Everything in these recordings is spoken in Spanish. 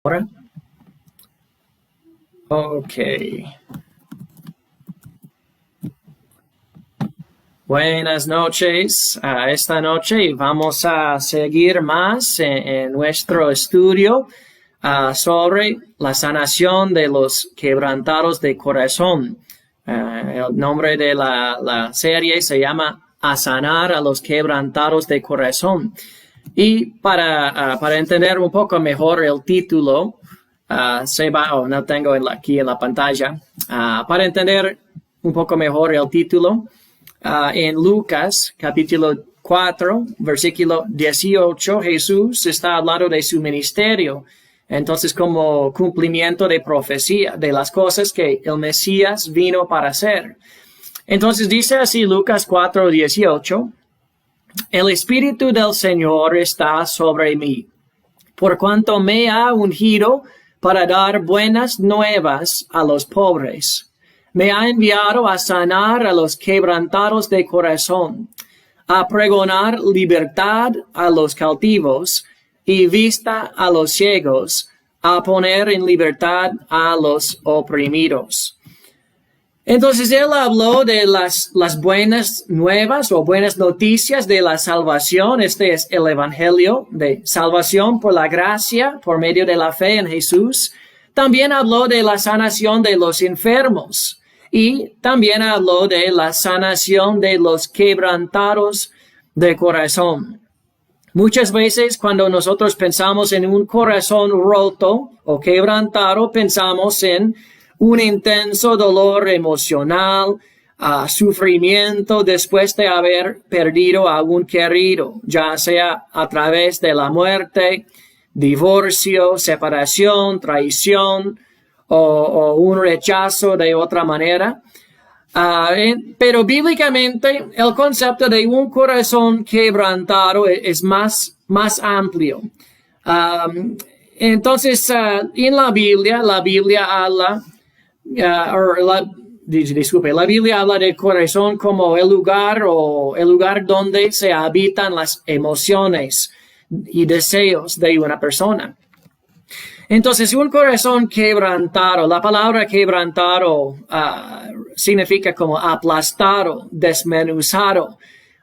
Ahora. Ok. Buenas noches. Esta noche vamos a seguir más en nuestro estudio sobre la sanación de los quebrantados de corazón. El nombre de la serie se llama A sanar a los quebrantados de corazón. Y para entender un poco mejor el título, no tengo aquí en la pantalla. Para entender un poco mejor el título, en Lucas capítulo 4, versículo 18, Jesús está hablando de su ministerio. Entonces, como cumplimiento de profecía, de las cosas que el Mesías vino para hacer. Entonces dice así Lucas 4, 18, el Espíritu del Señor está sobre mí, por cuanto me ha ungido para dar buenas nuevas a los pobres. Me ha enviado a sanar a los quebrantados de corazón, a pregonar libertad a los cautivos y vista a los ciegos, a poner en libertad a los oprimidos. Entonces él habló de las buenas nuevas o buenas noticias de la salvación. Este es el evangelio de salvación por la gracia, por medio de la fe en Jesús. También habló de la sanación de los enfermos. Y también habló de la sanación de los quebrantados de corazón. Muchas veces cuando nosotros pensamos en un corazón roto o quebrantado, pensamos en un intenso dolor emocional, sufrimiento después de haber perdido a un querido, ya sea a través de la muerte, divorcio, separación, traición, o un rechazo de otra manera. Pero bíblicamente el concepto de un corazón quebrantado es más amplio. Entonces, en la Biblia habla, la Biblia habla del corazón como el lugar donde se habitan las emociones y deseos de una persona. Entonces, un corazón quebrantado, la palabra quebrantado significa como aplastado, desmenuzado.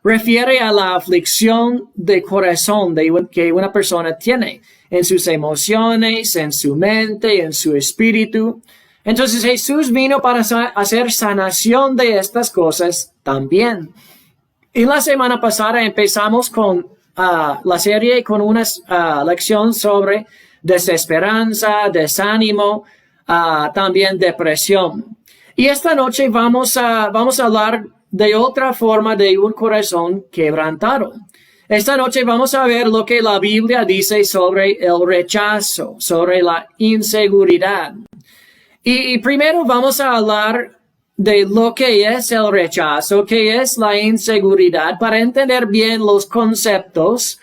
Refiere a la aflicción de corazón que una persona tiene en sus emociones, en su mente, en su espíritu. Entonces, Jesús vino para hacer sanación de estas cosas también. En la semana pasada empezamos con la serie con una lección sobre desesperanza, desánimo, también depresión. Y esta noche vamos a hablar de otra forma de un corazón quebrantado. Esta noche vamos a ver lo que la Biblia dice sobre el rechazo, sobre la inseguridad. Y primero vamos a hablar de lo que es el rechazo, que es la inseguridad, para entender bien los conceptos.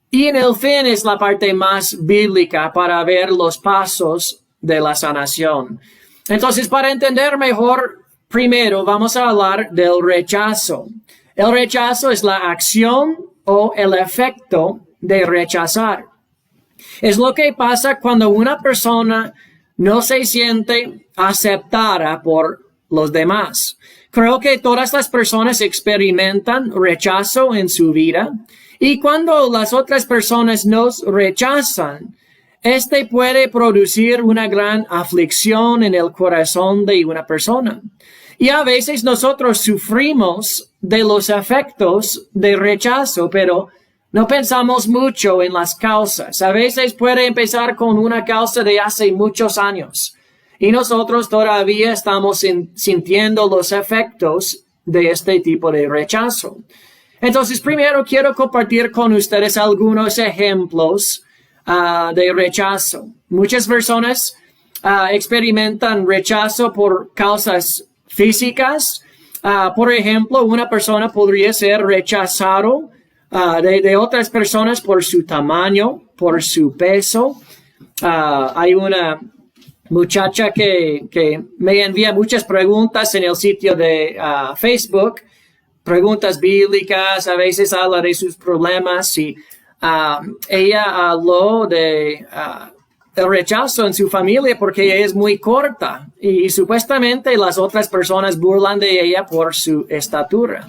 Y en el fin es la parte más bíblica para ver los pasos de la sanación. Entonces, para entender mejor, primero vamos a hablar del rechazo. El rechazo es la acción o el efecto de rechazar. Es lo que pasa cuando una persona no se siente aceptada por los demás. Creo que todas las personas experimentan rechazo en su vida. Y cuando las otras personas nos rechazan, este puede producir una gran aflicción en el corazón de una persona. Y a veces nosotros sufrimos de los efectos de rechazo, pero no pensamos mucho en las causas. A veces puede empezar con una causa de hace muchos años. Y nosotros todavía estamos sintiendo los efectos de este tipo de rechazo. Entonces, primero quiero compartir con ustedes algunos ejemplos de rechazo. Muchas personas experimentan rechazo por causas físicas. Por ejemplo, una persona podría ser rechazado de otras personas por su tamaño, por su peso. Hay una muchacha que me envía muchas preguntas en el sitio de Facebook. Preguntas bíblicas, a veces habla de sus problemas y ella habló de el rechazo en su familia porque ella es muy corta y supuestamente las otras personas burlan de ella por su estatura.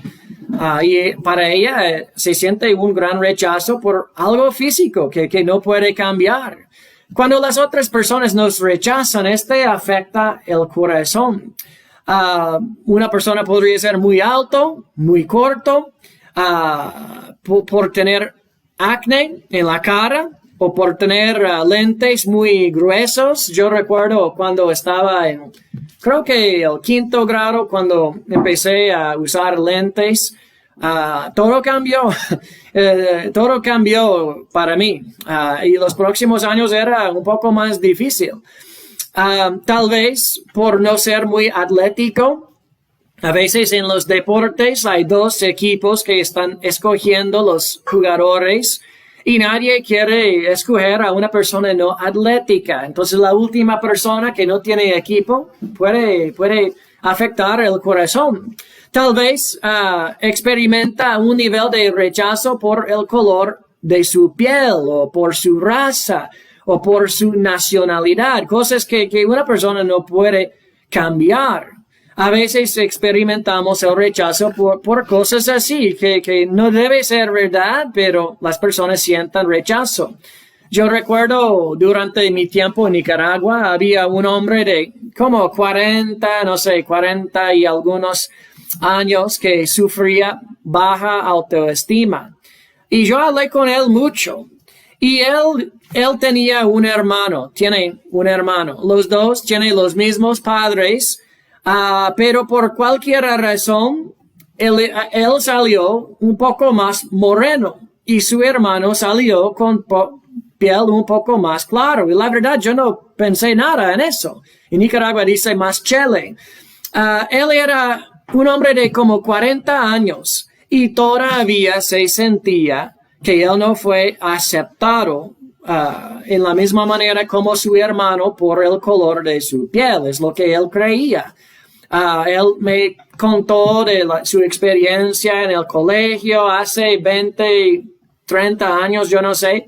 Y para ella se siente un gran rechazo por algo físico que no puede cambiar. Cuando las otras personas nos rechazan, afecta el corazón. Una persona podría ser muy alto, muy corto, por tener acné en la cara o por tener lentes muy gruesos. Yo recuerdo cuando estaba en, creo que el 5º grado, cuando empecé a usar lentes, todo cambió, todo cambió para mí. Y los próximos años era un poco más difícil. Tal vez por no ser muy atlético. A veces en los deportes hay 2 equipos que están escogiendo los jugadores y nadie quiere escoger a una persona no atlética. Entonces la última persona que no tiene equipo puede afectar el corazón. Tal vez experimenta un nivel de rechazo por el color de su piel o por su raza o por su nacionalidad, cosas que una persona no puede cambiar. A veces experimentamos el rechazo por cosas así, que no debe ser verdad, pero las personas sientan rechazo. Yo recuerdo durante mi tiempo en Nicaragua, había un hombre de como 40 y algunos años que sufría baja autoestima. Y yo hablé con él mucho. Y él tenía un hermano, tiene un hermano. Los dos tienen los mismos padres, pero por cualquier razón, él salió un poco más moreno y su hermano salió con piel un poco más claro. Y la verdad, yo no pensé nada en eso. En Nicaragua dice más chele. Él era un hombre de como 40 años y todavía se sentía que él no fue aceptado en la misma manera como su hermano por el color de su piel. Es lo que él creía. Él me contó de su experiencia en el colegio hace 20, 30 años, yo no sé,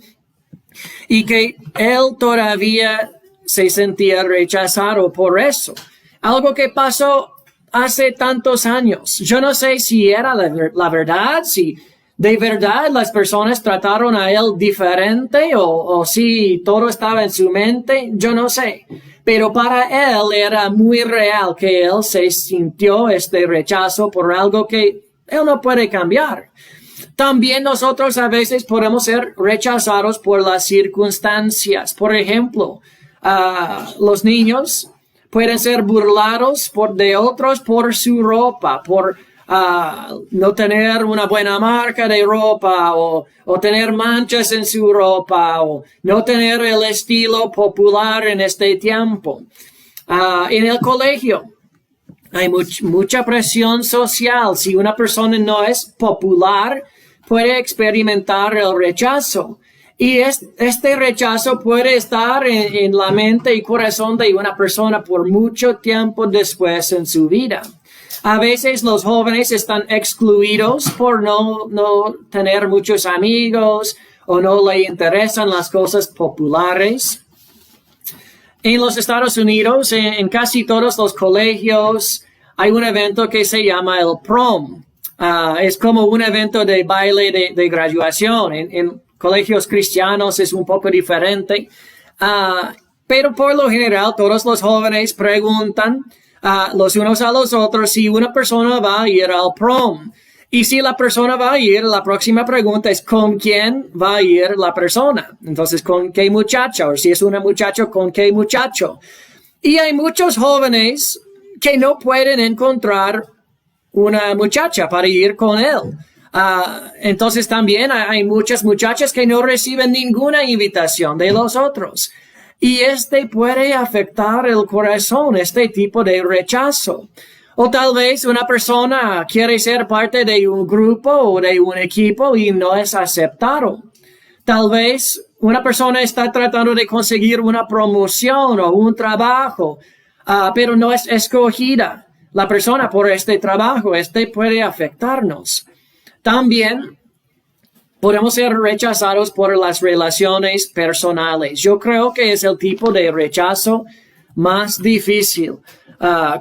y que él todavía se sentía rechazado por eso. Algo que pasó hace tantos años. Yo no sé si era la verdad, si de verdad las personas trataron a él diferente o si todo estaba en su mente, yo no sé. Pero para él era muy real que él se sintió este rechazo por algo que él no puede cambiar. También nosotros a veces podemos ser rechazados por las circunstancias. Por ejemplo, los niños pueden ser burlados de otros por su ropa, por no tener una buena marca de ropa o tener manchas en su ropa o no tener el estilo popular en este tiempo. En el colegio hay mucha presión social. Si una persona no es popular, puede experimentar el rechazo. Y este rechazo puede estar en la mente y corazón de una persona por mucho tiempo después en su vida. A veces los jóvenes están excluidos por no tener muchos amigos o no le interesan las cosas populares. En los Estados Unidos, en casi todos los colegios, hay un evento que se llama el prom. Es como un evento de baile de graduación. En colegios cristianos es un poco diferente. Pero por lo general, todos los jóvenes preguntan los unos a los otros si una persona va a ir al prom. Y si la persona va a ir, la próxima pregunta es ¿con quién va a ir la persona? Entonces, ¿con qué muchacho? O si es una muchacha, ¿con qué muchacho? Y hay muchos jóvenes que no pueden encontrar una muchacha para ir con él. Entonces también hay muchas muchachas que no reciben ninguna invitación de los otros. Y puede afectar el corazón, este tipo de rechazo. O tal vez una persona quiere ser parte de un grupo o de un equipo y no es aceptado. Tal vez una persona está tratando de conseguir una promoción o un trabajo, pero no es escogida la persona por este trabajo. Puede afectarnos. También Podemos ser rechazados por las relaciones personales. Yo creo que es el tipo de rechazo más difícil.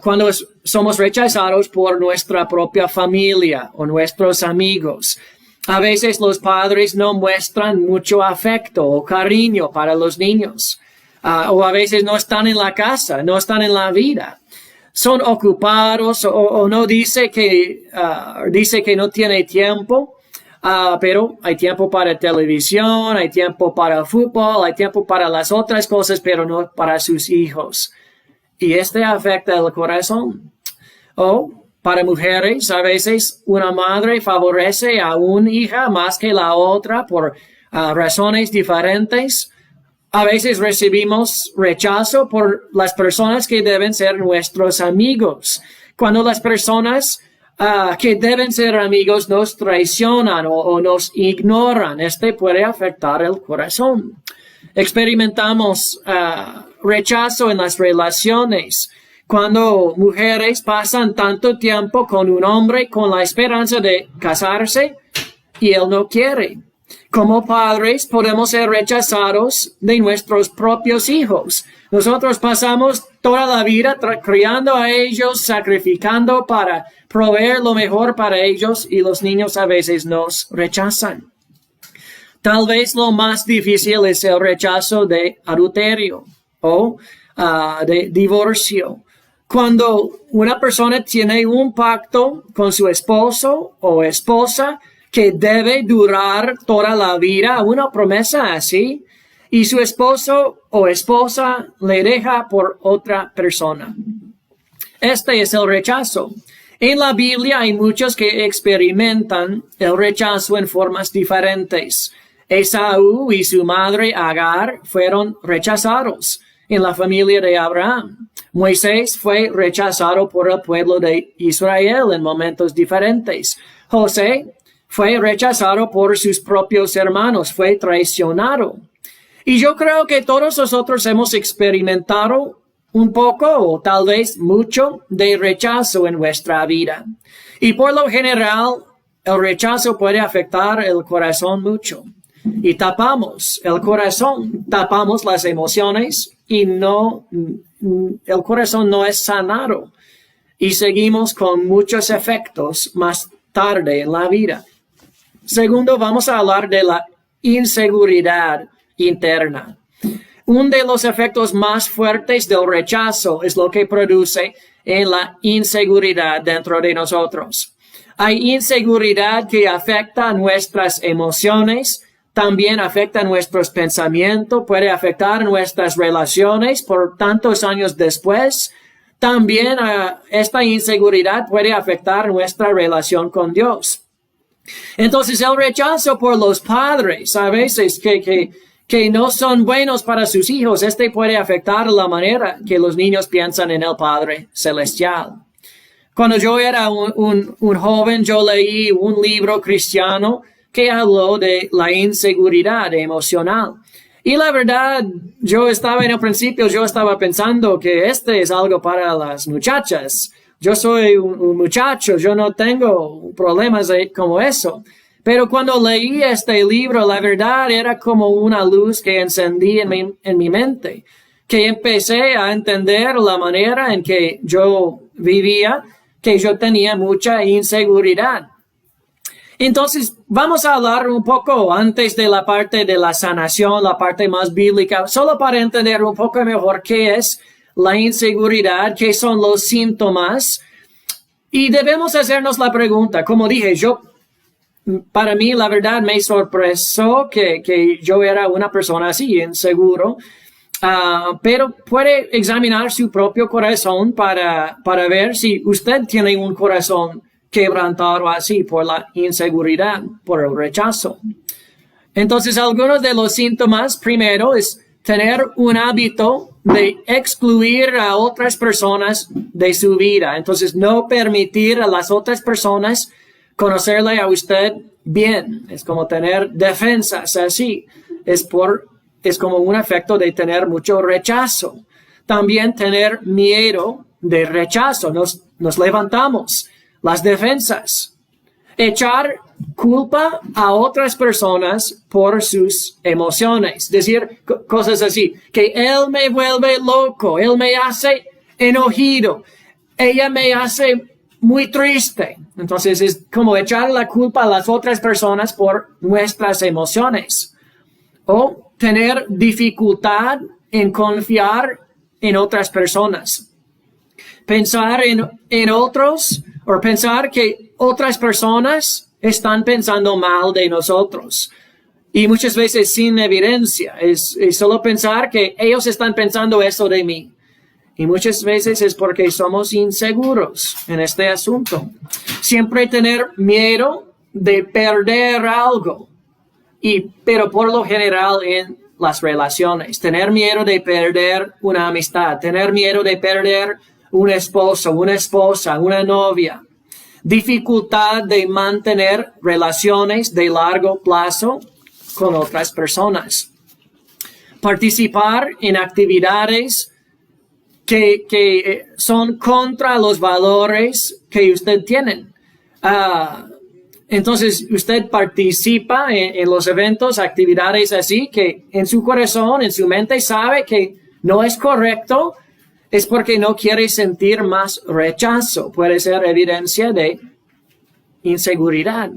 Cuando somos rechazados por nuestra propia familia o nuestros amigos. A veces los padres no muestran mucho afecto o cariño para los niños. O a veces no están en la casa, no están en la vida. Son ocupados o no dice que no tiene tiempo. Pero hay tiempo para televisión, hay tiempo para el fútbol, hay tiempo para las otras cosas, pero no para sus hijos. Y afecta el corazón. O para mujeres, a veces una madre favorece a una hija más que la otra por razones diferentes. A veces recibimos rechazo por las personas que deben ser nuestros amigos. Cuando las personas que deben ser amigos nos traicionan o nos ignoran, puede afectar el corazón. Experimentamos rechazo en las relaciones. Cuando mujeres pasan tanto tiempo con un hombre con la esperanza de casarse y él no quiere. Como padres podemos ser rechazados de nuestros propios hijos. Nosotros pasamos toda la vida criando a ellos, sacrificando para proveer lo mejor para ellos y los niños a veces nos rechazan. Tal vez lo más difícil es el rechazo de adulterio o de divorcio. Cuando una persona tiene un pacto con su esposo o esposa que debe durar toda la vida, una promesa así, y su esposo o esposa le deja por otra persona. Este es el rechazo. En la Biblia hay muchos que experimentan el rechazo en formas diferentes. Esaú y su madre Agar fueron rechazados en la familia de Abraham. Moisés fue rechazado por el pueblo de Israel en momentos diferentes. José fue rechazado por sus propios hermanos, fue traicionado. Y yo creo que todos nosotros hemos experimentado un poco o tal vez mucho de rechazo en nuestra vida. Y por lo general, el rechazo puede afectar el corazón mucho. Y tapamos el corazón, tapamos las emociones y el corazón no es sanado. Y seguimos con muchos efectos más tarde en la vida. Segundo, vamos a hablar de la inseguridad interna. Uno de los efectos más fuertes del rechazo es lo que produce en la inseguridad dentro de nosotros. Hay inseguridad que afecta nuestras emociones, también afecta nuestros pensamientos, puede afectar nuestras relaciones por tantos años después. También esta inseguridad puede afectar nuestra relación con Dios. Entonces el rechazo por los padres, a veces que no son buenos para sus hijos, puede afectar la manera que los niños piensan en el Padre Celestial. Cuando yo era un joven, yo leí un libro cristiano que habló de la inseguridad emocional. Y la verdad, en el principio yo estaba pensando que es algo para las muchachas. Yo soy un muchacho, yo no tengo problemas como eso. Pero cuando leí este libro, la verdad era como una luz que encendí en mi mente, que empecé a entender la manera en que yo vivía, que yo tenía mucha inseguridad. Entonces, vamos a hablar un poco antes de la parte de la sanación, la parte más bíblica, solo para entender un poco mejor qué es la inseguridad, qué son los síntomas. Y debemos hacernos la pregunta, como dije, para mí, la verdad, me sorpresó que yo era una persona así, inseguro. Pero puede examinar su propio corazón para ver si usted tiene un corazón quebrantado así por la inseguridad, por el rechazo. Entonces, algunos de los síntomas, primero, es tener un hábito de excluir a otras personas de su vida. Entonces, no permitir a las otras personas conocerle a usted bien. Es como tener defensas así. Es como un efecto de tener mucho rechazo. También tener miedo de rechazo. Nos levantamos las defensas. Echar culpa a otras personas por sus emociones. Decir cosas así, que él me vuelve loco, él me hace enojido, ella me hace muy triste. Entonces es como echar la culpa a las otras personas por nuestras emociones. O tener dificultad en confiar en otras personas. Pensar en otros o pensar que otras personas están pensando mal de nosotros. Y muchas veces sin evidencia. Es solo pensar que ellos están pensando eso de mí. Y muchas veces es porque somos inseguros en este asunto. Siempre tener miedo de perder algo. Pero por lo general en las relaciones. Tener miedo de perder una amistad. Tener miedo de perder un esposo, una esposa, una novia. Dificultad de mantener relaciones de largo plazo con otras personas. Participar en actividades que son contra los valores que usted tiene. Entonces, usted participa en los eventos, actividades así, que en su corazón, en su mente sabe que no es correcto, es porque no quiere sentir más rechazo. Puede ser evidencia de inseguridad.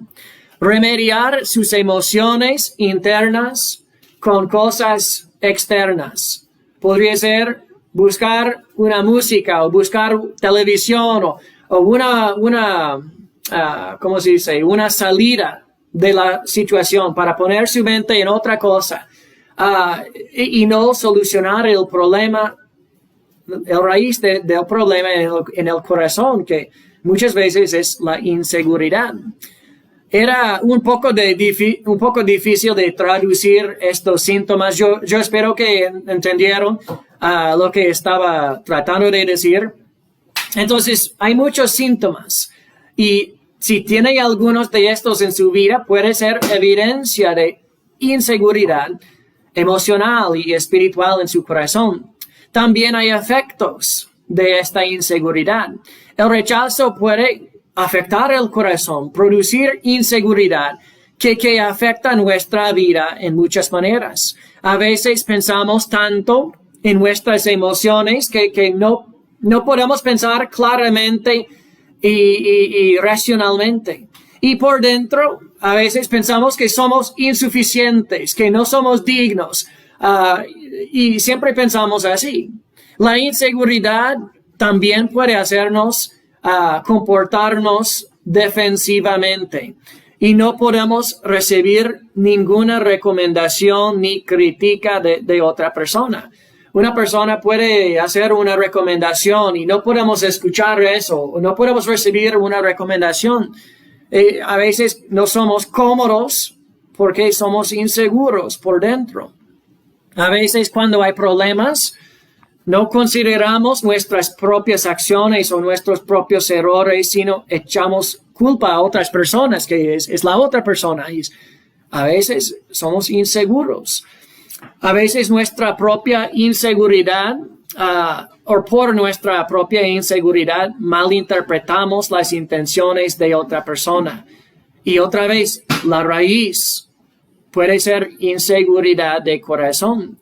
Remediar sus emociones internas con cosas externas. Podría ser buscar una música o buscar televisión o ¿cómo se dice? Una salida de la situación para poner su mente en otra cosa y no solucionar el problema, el raíz del problema en el corazón, que muchas veces es la inseguridad. Era un poco difícil de traducir estos síntomas. Yo espero que entendieron lo que estaba tratando de decir. Entonces, hay muchos síntomas. Y si tiene algunos de estos en su vida, puede ser evidencia de inseguridad emocional y espiritual en su corazón. También hay efectos de esta inseguridad. El rechazo puede afectar el corazón, producir inseguridad que afecta nuestra vida en muchas maneras. A veces pensamos tanto en nuestras emociones que no podemos pensar claramente y racionalmente. Y por dentro, a veces pensamos que somos insuficientes, que no somos dignos. Y siempre pensamos así. La inseguridad también puede hacernos comportarnos defensivamente. Y no podemos recibir ninguna recomendación ni crítica de otra persona. Una persona puede hacer una recomendación y no podemos escuchar eso, o no podemos recibir una recomendación. A veces no somos cómodos porque somos inseguros por dentro. A veces cuando hay problemas, no consideramos nuestras propias acciones o nuestros propios errores, sino echamos culpa a otras personas, que es la otra persona. Y a veces somos inseguros. A veces nuestra propia inseguridad, o por nuestra propia inseguridad, malinterpretamos las intenciones de otra persona. Y otra vez, la raíz puede ser inseguridad de corazón.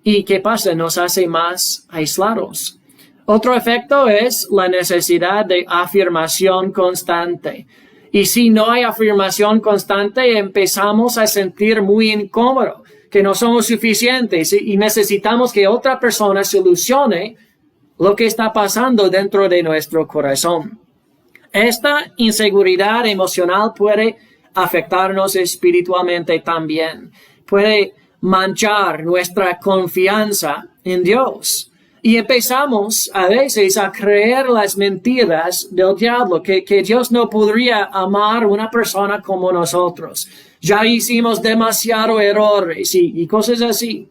¿Y qué pasa? Nos hace más aislados. Otro efecto es la necesidad de afirmación constante. Y si no hay afirmación constante, empezamos a sentir muy incómodo, que no somos suficientes y necesitamos que otra persona solucione lo que está pasando dentro de nuestro corazón. Esta inseguridad emocional puede afectarnos espiritualmente también. Puede manchar nuestra confianza en Dios. Y empezamos a veces a creer las mentiras del diablo, que Dios no podría amar a una persona como nosotros. Ya hicimos demasiados errores y cosas así.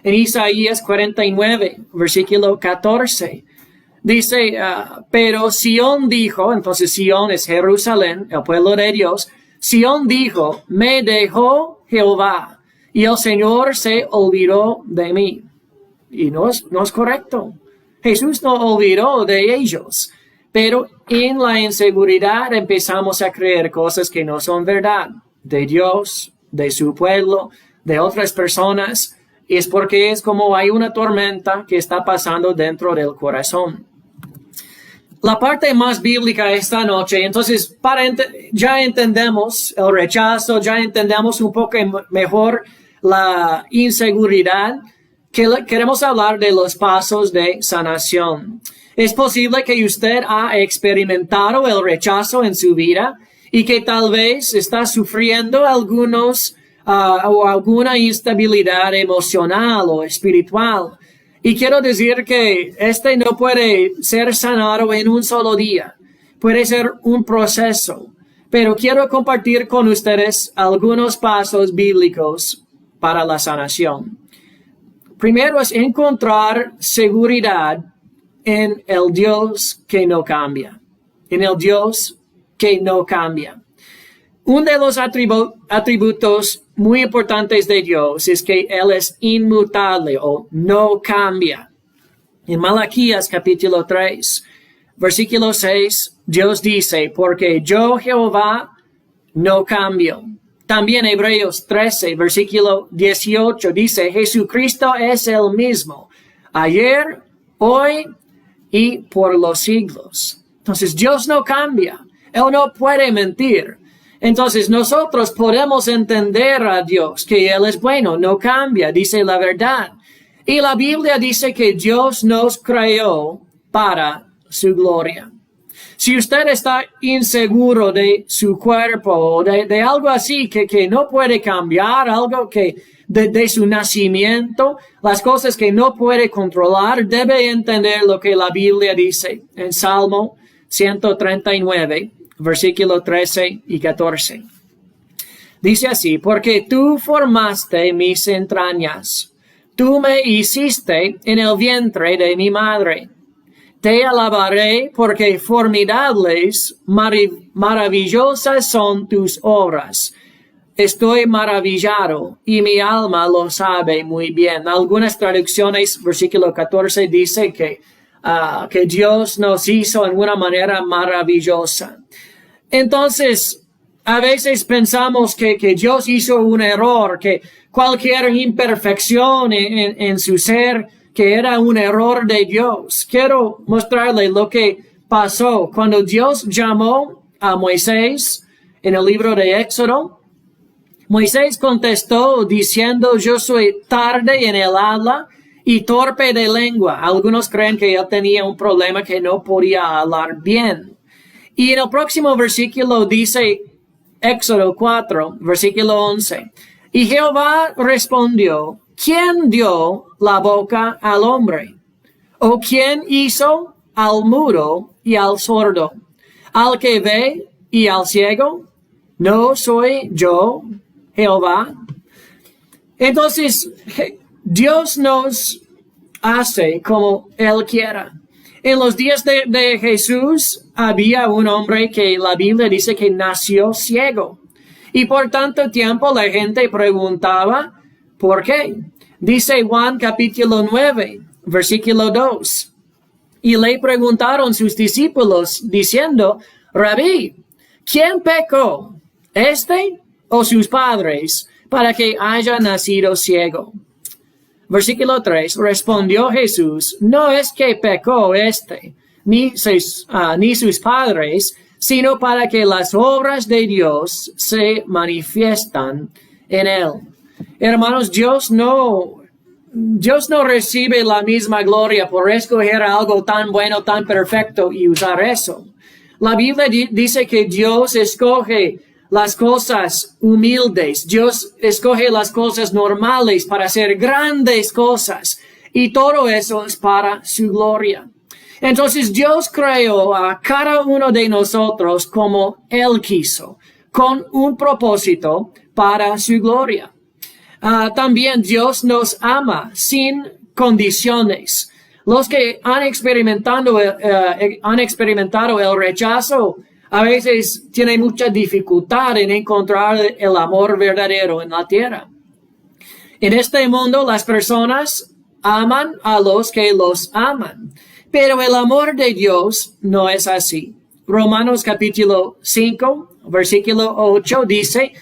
En Isaías 49, versículo 14, dice, pero Sión dijo, entonces Sión es Jerusalén, el pueblo de Dios, Sión dijo, me dejó Jehová, y el Señor se olvidó de mí. Y no es correcto. Jesús no olvidó de ellos. Pero en la inseguridad empezamos a creer cosas que no son verdad, de Dios, de su pueblo, de otras personas. Y es porque es como hay una tormenta que está pasando dentro del corazón. La parte más bíblica esta noche, entonces ya entendemos el rechazo, ya entendemos un poco mejor la inseguridad, que queremos hablar de los pasos de sanación. Es posible que usted ha experimentado el rechazo en su vida y que tal vez está sufriendo o alguna instabilidad emocional o espiritual. Y quiero decir que no puede ser sanado en un solo día. Puede ser un proceso. Pero quiero compartir con ustedes algunos pasos bíblicos para la sanación. Primero es encontrar seguridad en el Dios que no cambia. En el Dios que no cambia. Uno de los atributos muy importantes de Dios es que Él es inmutable o no cambia. En Malaquías capítulo 3, versículo 6, Dios dice, porque yo Jehová no cambio. También Hebreos 13, versículo 18 dice, Jesucristo es el mismo, ayer, hoy y por los siglos. Entonces Dios no cambia. Él no puede mentir. Entonces nosotros podemos entender a Dios que Él es bueno, no cambia, dice la verdad. Y la Biblia dice que Dios nos creó para su gloria. Si usted está inseguro de su cuerpo, de algo así que no puede cambiar, algo que de su nacimiento, las cosas que no puede controlar, debe entender lo que la Biblia dice en Salmo 139. Versículo 13 y 14. Dice así, porque tú formaste mis entrañas, tú me hiciste en el vientre de mi madre. Te alabaré porque formidables, maravillosas son tus obras. Estoy maravillado y mi alma lo sabe muy bien. Algunas traducciones, versículo 14, dice que Dios nos hizo en una manera maravillosa. Entonces, a veces pensamos que Dios hizo un error, que cualquier imperfección en su ser, que era un error de Dios. Quiero mostrarle lo que pasó cuando Dios llamó a Moisés en el libro de Éxodo. Moisés contestó diciendo, yo soy tarde en el habla y torpe de lengua. Algunos creen que él tenía un problema que no podía hablar bien. Y en el próximo versículo dice, Éxodo 4, versículo 11, y Jehová respondió, ¿quién dio la boca al hombre? ¿O quién hizo al mudo y al sordo? ¿Al que ve y al ciego? ¿No soy yo, Jehová? Entonces, Dios nos hace como Él quiera. En los días de Jesús había un hombre que la Biblia dice que nació ciego. Y por tanto tiempo la gente preguntaba, ¿por qué? Dice Juan capítulo 9, versículo 2. Y le preguntaron sus discípulos diciendo, Rabí, ¿quién pecó? ¿Este o sus padres para que haya nacido ciego? Versículo 3, respondió Jesús, no es que pecó ni sus padres, sino para que las obras de Dios se manifiestan en él. Hermanos, Dios no recibe la misma gloria por escoger algo tan bueno, tan perfecto y usar eso. La Biblia dice que Dios escoge las cosas humildes. Dios escoge las cosas normales para hacer grandes cosas. Y todo eso es para su gloria. Entonces Dios creó a cada uno de nosotros como Él quiso, con un propósito para su gloria. También Dios nos ama sin condiciones. Los que han experimentado el rechazo a veces tienen mucha dificultad en encontrar el amor verdadero en la tierra. En este mundo las personas aman a los que los aman. Pero el amor de Dios no es así. Romanos capítulo 5, versículo 8 dice,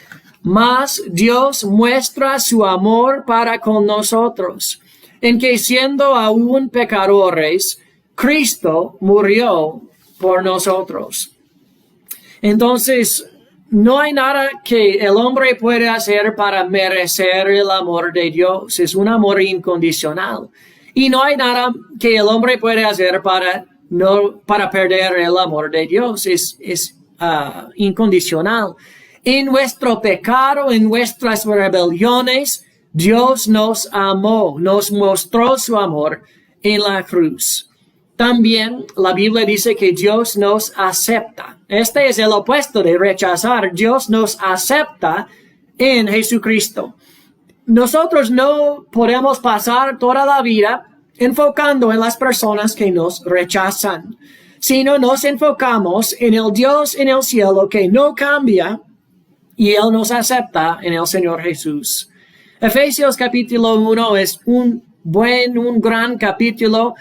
mas Dios muestra su amor para con nosotros, en que siendo aún pecadores, Cristo murió por nosotros. Entonces, no hay nada que el hombre puede hacer para merecer el amor de Dios. Es un amor incondicional. Y no hay nada que el hombre puede hacer para perder el amor de Dios. Es incondicional. En nuestro pecado, en nuestras rebeliones, Dios nos amó, nos mostró su amor en la cruz. También la Biblia dice que Dios nos acepta. Este es el opuesto de rechazar. Dios nos acepta en Jesucristo. Nosotros no podemos pasar toda la vida enfocando en las personas que nos rechazan, sino nos enfocamos en el Dios en el cielo que no cambia y Él nos acepta en el Señor Jesús. Efesios capítulo 1 es un gran capítulo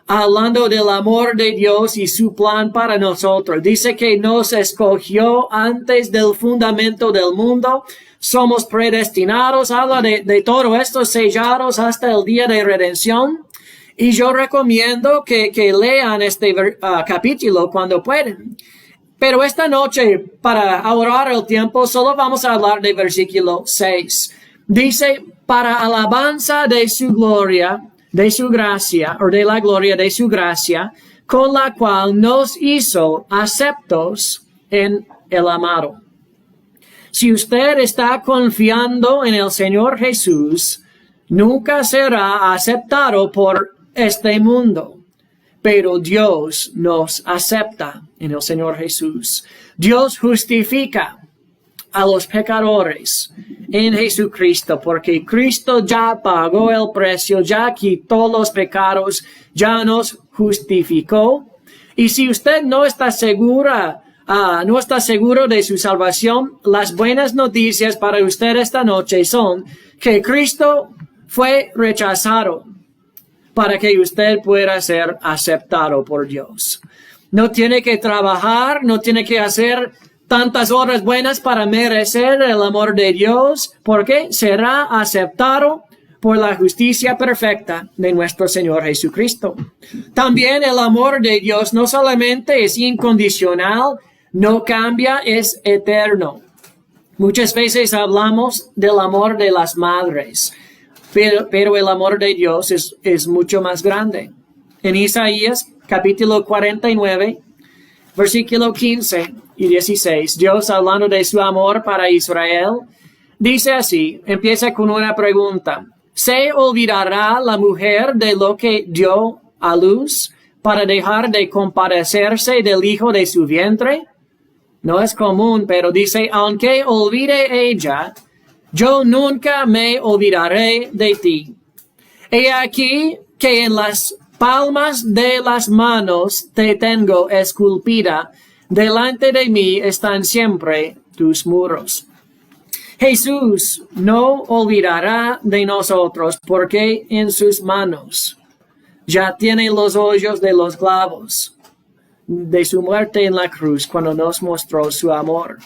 hablando del amor de Dios y su plan para nosotros. Dice que nos escogió antes del fundamento del mundo. Somos predestinados. Habla de todo esto, sellados hasta el día de redención. Y yo recomiendo que lean este capítulo cuando pueden. Pero esta noche, para ahorrar el tiempo, solo vamos a hablar de versículo 6. Dice, para alabanza de su gloria, de su gracia, o de la gloria de su gracia, con la cual nos hizo aceptos en el amado. Si usted está confiando en el Señor Jesús, nunca será aceptado por este mundo. Pero Dios nos acepta en el Señor Jesús. Dios justifica a los pecadores en Jesucristo, porque Cristo ya pagó el precio, ya quitó los pecados, ya nos justificó. Y si usted no está seguro de su salvación, las buenas noticias para usted esta noche son que Cristo fue rechazado para que usted pueda ser aceptado por Dios. No tiene que trabajar, no tiene que hacer tantas obras buenas para merecer el amor de Dios, porque será aceptado por la justicia perfecta de nuestro Señor Jesucristo. También el amor de Dios no solamente es incondicional, no cambia, es eterno. Muchas veces hablamos del amor de las madres, pero el amor de Dios es mucho más grande. En Isaías capítulo 49, versículo 15 y 16, Dios hablando de su amor para Israel, dice así, empieza con una pregunta. ¿Se olvidará la mujer de lo que dio a luz para dejar de compadecerse del hijo de su vientre? No es común, pero dice, aunque olvide ella, yo nunca me olvidaré de ti. He aquí que en las palmas de las manos te tengo esculpida. Delante de mí están siempre tus muros. Jesús no olvidará de nosotros porque en sus manos ya tiene los hoyos de los clavos de su muerte en la cruz cuando nos mostró su amor.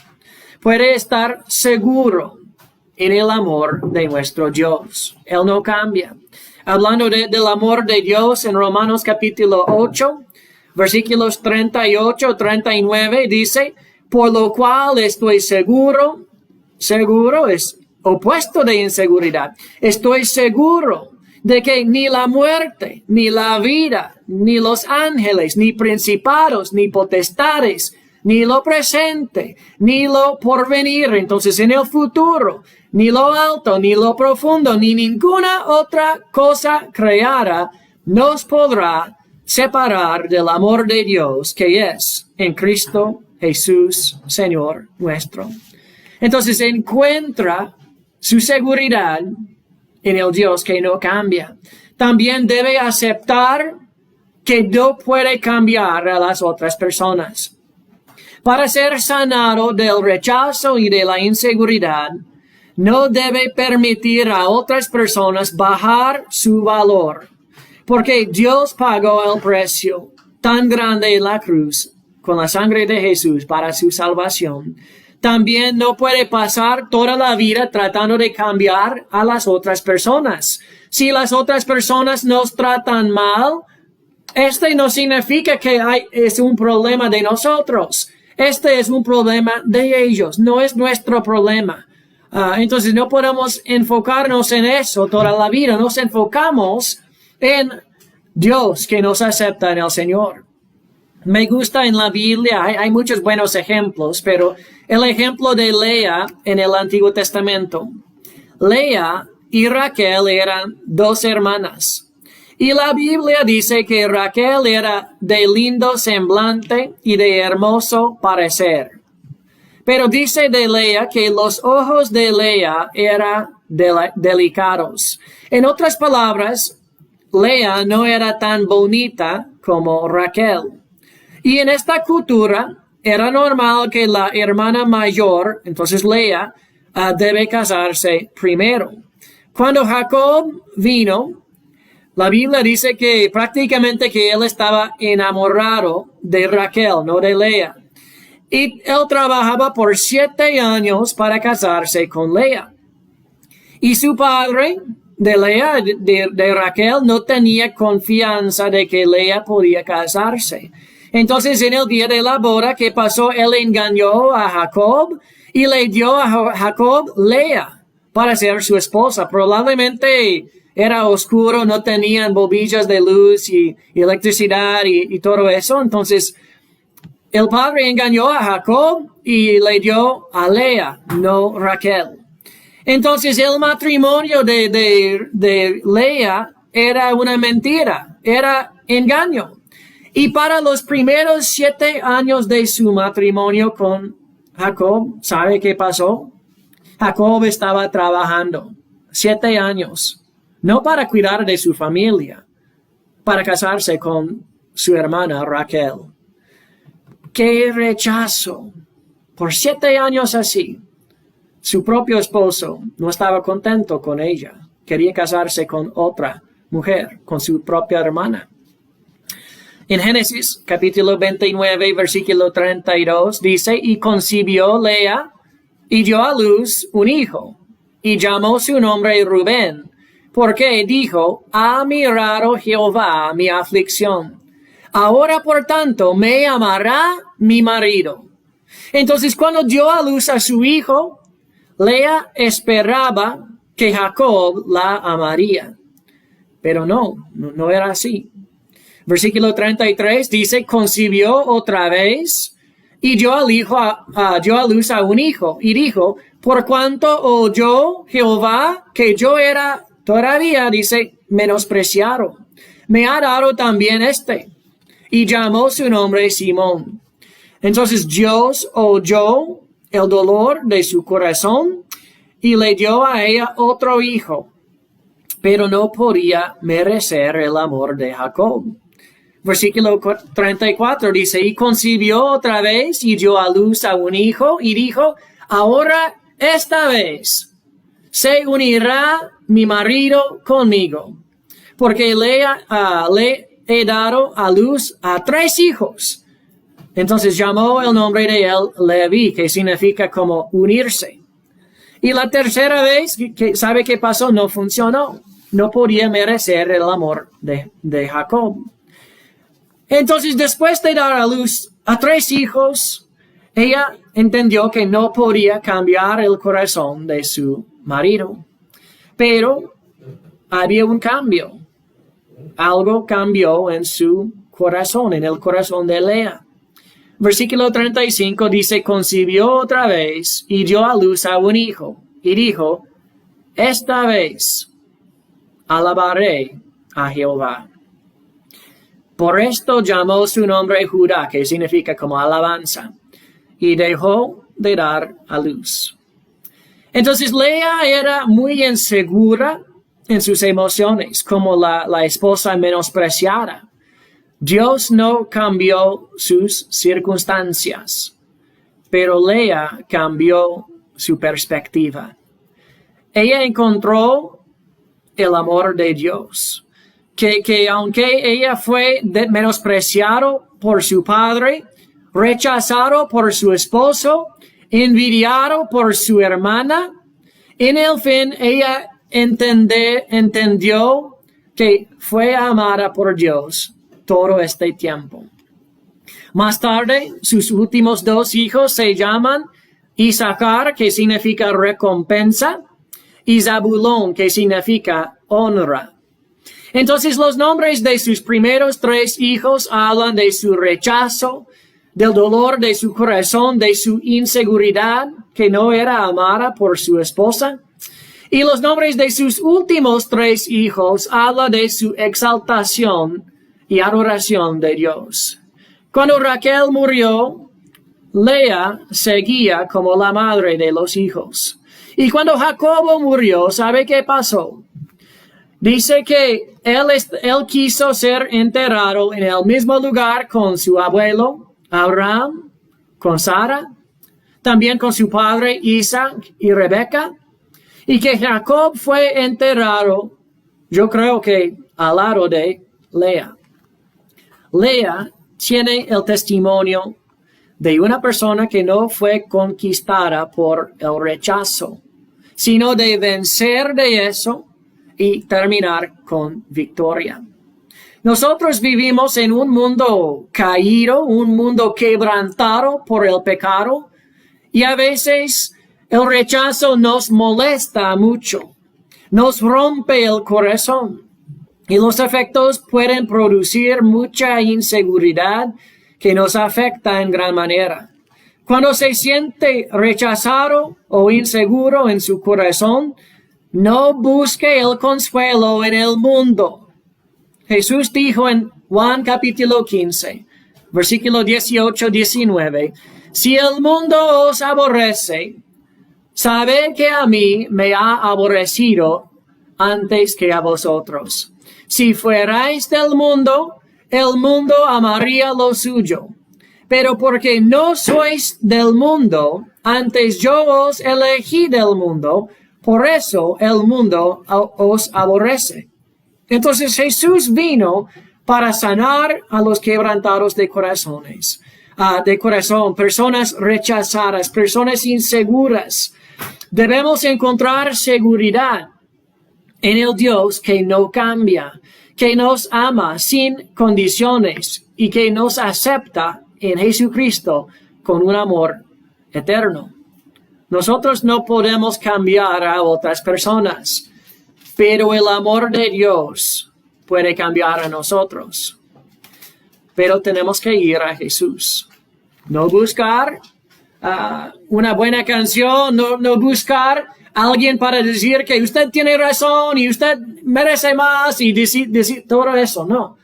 Puede estar seguro en el amor de nuestro Dios. Él no cambia. Hablando del amor de Dios en Romanos capítulo 8, versículos 38, 39, dice, por lo cual estoy seguro es opuesto de inseguridad. Estoy seguro de que ni la muerte, ni la vida, ni los ángeles, ni principados, ni potestades, ni lo presente, ni lo porvenir, entonces en el futuro, ni lo alto, ni lo profundo, ni ninguna otra cosa creada nos podrá separar del amor de Dios que es en Cristo Jesús, Señor nuestro. Entonces encuentra su seguridad en el Dios que no cambia. También debe aceptar que no puede cambiar a las otras personas. Para ser sanado del rechazo y de la inseguridad, no debe permitir a otras personas bajar su valor. Porque Dios pagó el precio tan grande en la cruz con la sangre de Jesús para su salvación. También no puede pasar toda la vida tratando de cambiar a las otras personas. Si las otras personas nos tratan mal, no significa que es un problema de nosotros. Es un problema de ellos, no es nuestro problema. Entonces no podemos enfocarnos en eso toda la vida. Nos enfocamos en Dios que nos acepta en el Señor. Me gusta en la Biblia, hay muchos buenos ejemplos, pero el ejemplo de Lea en el Antiguo Testamento. Lea y Raquel eran dos hermanas. Y la Biblia dice que Raquel era de lindo semblante y de hermoso parecer. Pero dice de Lea que los ojos de Lea eran delicados. En otras palabras, Lea no era tan bonita como Raquel. Y en esta cultura era normal que la hermana mayor, entonces Lea, debe casarse primero. Cuando Jacob vino, la Biblia dice que prácticamente que él estaba enamorado de Raquel, no de Lea. Y él trabajaba por 7 años para casarse con Lea. Y su padre de Lea, de Raquel, no tenía confianza de que Lea podía casarse. Entonces, en el día de la boda, ¿qué pasó? Él engañó a Jacob y le dio a Jacob Lea para ser su esposa. Probablemente era oscuro, no tenían bombillas de luz y electricidad y todo eso. Entonces, el padre engañó a Jacob y le dio a Lea, no Raquel. Entonces, el matrimonio de Lea era una mentira, era engaño. Y para los primeros 7 años de su matrimonio con Jacob, ¿sabe qué pasó? Jacob estaba trabajando 7 años, no para cuidar de su familia, para casarse con su hermana Raquel. ¡Qué rechazo! Por 7 años así, su propio esposo no estaba contento con ella. Quería casarse con otra mujer, con su propia hermana. En Génesis, capítulo 29, versículo 32, dice, y concibió Lea y dio a luz un hijo, y llamó su nombre Rubén, porque dijo, ha mirado Jehová mi aflicción. Ahora, por tanto, me amará mi marido. Entonces, cuando dio a luz a su hijo, Lea esperaba que Jacob la amaría. Pero no era así. Versículo 33 dice, concibió otra vez y dio a luz a un hijo. Y dijo, por cuanto oyó Jehová que yo era todavía, dice, menospreciado, me ha dado también y llamó su nombre Simón. Entonces Dios oyó el dolor de su corazón y le dio a ella otro hijo, pero no podía merecer el amor de Jacob. Versículo 34 dice, y concibió otra vez y dio a luz a un hijo y dijo, ahora esta vez se unirá mi marido conmigo, porque le he dado a luz a 3 hijos. Entonces llamó el nombre de él Leví, que significa como unirse. Y la tercera vez, ¿sabe qué pasó? No funcionó. No podía merecer el amor de Jacob. Entonces, después de dar a luz a 3 hijos, ella entendió que no podía cambiar el corazón de su marido. Pero había un cambio. Algo cambió en su corazón, en el corazón de Lea. Versículo 35 dice, concibió otra vez y dio a luz a un hijo. Y dijo, esta vez alabaré a Jehová. Por esto llamó su nombre Judá, que significa como alabanza, y dejó de dar a luz. Entonces Lea era muy insegura en sus emociones, como la esposa menospreciada. Dios no cambió sus circunstancias, pero Lea cambió su perspectiva. Ella encontró el amor de Dios, que aunque ella fue menospreciado por su padre, rechazado por su esposo, envidiado por su hermana, en el fin ella entendió que fue amada por Dios todo este tiempo. Más tarde, sus últimos 2 hijos se llaman Isaacar, que significa recompensa, y Zabulón, que significa honra. Entonces, los nombres de sus primeros 3 hijos hablan de su rechazo, del dolor de su corazón, de su inseguridad, que no era amada por su esposa. Y los nombres de sus últimos 3 hijos hablan de su exaltación y adoración de Dios. Cuando Raquel murió, Lea seguía como la madre de los hijos. Y cuando Jacobo murió, ¿sabe qué pasó? Dice que él quiso ser enterrado en el mismo lugar con su abuelo Abraham, con Sara, también con su padre Isaac y Rebeca, y que Jacob fue enterrado, yo creo que al lado de Lea. Lea tiene el testimonio de una persona que no fue conquistada por el rechazo, sino de vencer de eso y terminar con victoria. Nosotros vivimos en un mundo caído, un mundo quebrantado por el pecado, y a veces el rechazo nos molesta mucho, nos rompe el corazón, y los efectos pueden producir mucha inseguridad que nos afecta en gran manera. Cuando se siente rechazado o inseguro en su corazón, no busque el consuelo en el mundo. Jesús dijo en Juan capítulo 15, versículo 18-19, si el mundo os aborrece, sabed que a mí me ha aborrecido antes que a vosotros. Si fuerais del mundo, el mundo amaría lo suyo. Pero porque no sois del mundo, antes yo os elegí del mundo, por eso el mundo os aborrece. Entonces Jesús vino para sanar a los quebrantados de corazón, personas rechazadas, personas inseguras. Debemos encontrar seguridad en el Dios que no cambia, que nos ama sin condiciones y que nos acepta en Jesucristo con un amor eterno. Nosotros no podemos cambiar a otras personas, pero el amor de Dios puede cambiar a nosotros. Pero tenemos que ir a Jesús. No buscar una buena canción, no buscar alguien para decir que usted tiene razón y usted merece más y decir todo eso, no.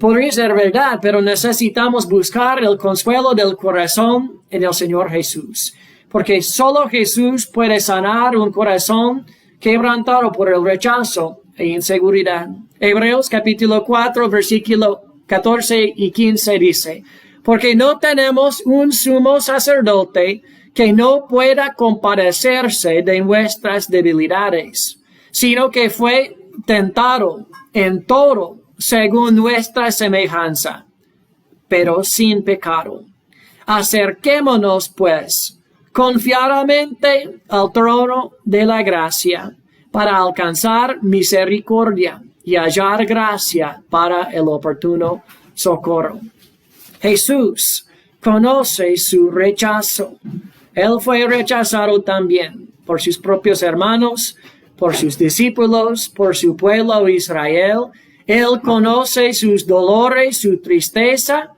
Podría ser verdad, pero necesitamos buscar el consuelo del corazón en el Señor Jesús. Porque solo Jesús puede sanar un corazón quebrantado por el rechazo e inseguridad. Hebreos capítulo 4, versículo 14 y 15 dice, porque no tenemos un sumo sacerdote que no pueda compadecerse de nuestras debilidades, sino que fue tentado en todo según nuestra semejanza, pero sin pecado. Acerquémonos, pues, confiadamente al trono de la gracia, para alcanzar misericordia y hallar gracia para el oportuno socorro. Jesús conoce su rechazo. Él fue rechazado también por sus propios hermanos, por sus discípulos, por su pueblo Israel. Él conoce sus dolores, su tristeza.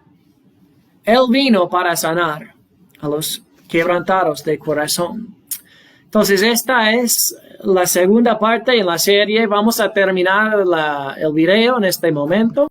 Él vino para sanar a los quebrantados de corazón. Entonces, esta es la segunda parte en la serie. Vamos a terminar el video en este momento.